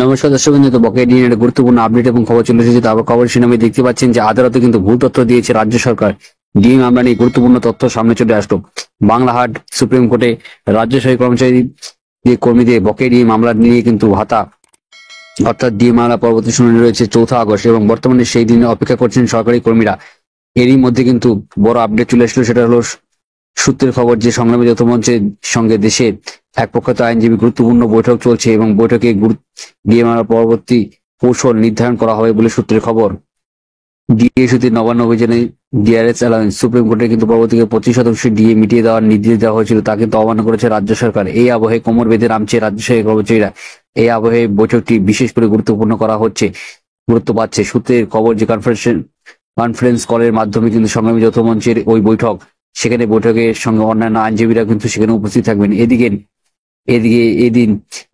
নমস্কার দর্শক বন্ধু, তো বকেয়া ডিএ নিয়ে গুরুত্বপূর্ণ আপডেট এবং খবর চলে এসেছে। তারপর খবর শিরোনামে দেখতে পাচ্ছেন যে আদালতে কিন্তু ভুল তথ্য দিয়েছে রাজ্য সরকার। ডিএ মামলা নিয়ে গুরুত্বপূর্ণ তথ্য সামনে চলে আসলো। বাংলাহাট সুপ্রিম কোর্টে রাজ্য সরকারি কর্মীদের বকেয়া ডিএ মামলা নিয়ে কিন্তু ভাতা অর্থাৎ ডিএ মামলা পরবর্তী শুনানি রয়েছে 4 আগস্ট এবং বর্তমানে সেই দিনে অপেক্ষা করছেন সরকারি কর্মীরা। এরই মধ্যে কিন্তু বড় আপডেট চলে আসলো, সেটা হলো সূত্রের খবর যে সংগ্রামী যৌথ মঞ্চের সঙ্গে দেশের এক প্রখ্যাত আইনজীবী গুরুত্বপূর্ণ বৈঠক চলছে এবং বৈঠকে ডিএ মামলার পরবর্তী কৌশল নির্ধারণ করা হবে বলে সূত্রের খবর। ডিএ ইস্যুতে নবান্ন অভিযানে ডিআরএস অ্যালায়েন্স সুপ্রিম কোর্টে কিন্তু পরবর্তীকে 25% ডিএ মিটিয়ে দেওয়ার নির্দেশ দেওয়া হয়েছিল, তা কিন্তু অমান্য করেছে রাজ্য সরকার। এই আবহে কোমর বেঁধে নামছে রাজ্য সরকারি কর্মচারীরা। এই আবহে বৈঠকটি বিশেষ করে গুরুত্ব পাচ্ছে। সূত্রের খবর যে কনফারেন্স কলের মাধ্যমে কিন্তু সংগ্রামী যৌথ মঞ্চের ওই বৈঠক, সেখানে বৈঠকের সঙ্গে অন্যান্য আইনজীবীরা কিন্তু সেখানে উপস্থিত থাকবেন। এদিকে এদিন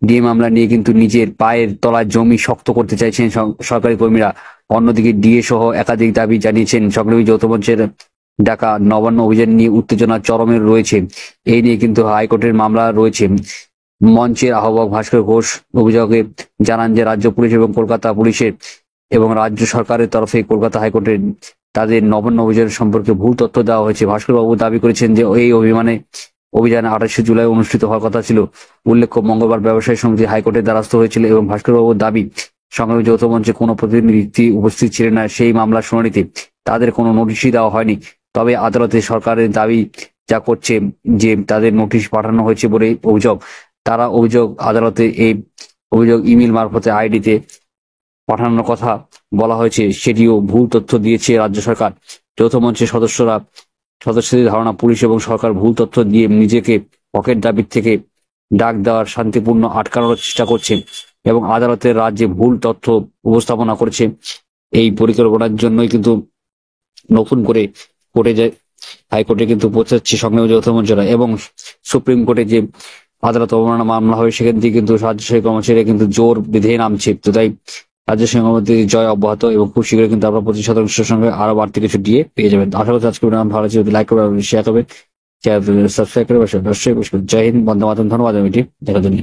ডিএ মামলা নিয়ে কিন্তু নিজের পায়ের তলায় জমি শক্ত করতে চাইছেন সরকারি কর্মীরা। অন্যদিকে ডিএ সহ একাধিক দাবি জানিয়েছেন সংগ্রামী যৌথ মঞ্চের। ডাকা নবান্ন অভিযান নিয়ে উত্তেজনা চরমে রয়েছে। এই নিয়ে কিন্তু হাইকোর্টের মামলা রয়েছে। মঞ্চের আহ্বায়ক ভাস্কর ঘোষ অভিযোগে জানান যে রাজ্য পুলিশ এবং কলকাতা পুলিশের এবং রাজ্য সরকারের তরফে কলকাতা হাইকোর্টের তাদের নবান্ন অভিযান সম্পর্কে ভুল তথ্য দেওয়া হয়েছে। ভাস্কর বাবু দাবি করেছেন যে এই অভিযান 28 জুলাই অনুষ্ঠিত হওয়ার কথা ছিল। উল্লেখ্য, মঙ্গলবার ব্যবসায়ী সমিতি হাইকোর্টের দ্বারস্থ হয়েছিল এবং ভাস্কর বাবুর দাবি সংগ্রামী যৌথ মঞ্চে কোনো প্রতিনিধি উপস্থিত ছিলেন না সেই মামলার শুনানিতে। তাদের কোনো নোটিশই দেওয়া হয়নি। তবে আদালতে সরকারের দাবি যা করছে যে তাদের নোটিশ পাঠানো হয়েছে বলে অভিযোগ। আদালতে এই অভিযোগ ইমেল মারফতে আইডিতে পাঠানোর কথা বলা হয়েছে, সেটিও ভুল তথ্য দিয়েছে রাজ্য সরকার। যৌথ মঞ্চের সদস্যদের ধারণা পুলিশ এবং সরকার ভুল তথ্য দিয়ে নিজেকে পকেট দাবির থেকে ডাক দেওয়ার শান্তিপূর্ণ আটকানোর চেষ্টা করছে এবং আদালতের রাজ্যে ভুল তথ্য উপস্থাপনা করেছে। এই পরিকল্পনার জন্যই কিন্তু নতুন করে হাইকোর্টে কিন্তু পৌঁছাচ্ছে সংগ্রামী যৌথ মঞ্চরা এবং সুপ্রিম কোর্টে যে আদালত অবমাননা মামলা হবে সেখান থেকে কিন্তু রাজ্য সরকারি কর্মচারীরা কিন্তু জোর বেঁধে নামছে। তো তাই রাজ্য সরকারের জয় অব্যাহত এবং খুব শীঘ্রই কিন্তু আপনারা 25% সঙ্গে আরো বাড়তি কিছু ডিএ পেয়ে যাবেন। আশা করছি আজকে ভালো লাগছে। লাইক করবেন, শেয়ার করবেন, সাবস্ক্রাইব করে বসে। জয় হিন্দ, বন্দে মাতরম। ধন্যবাদ ভিডিও দেখার জন্য।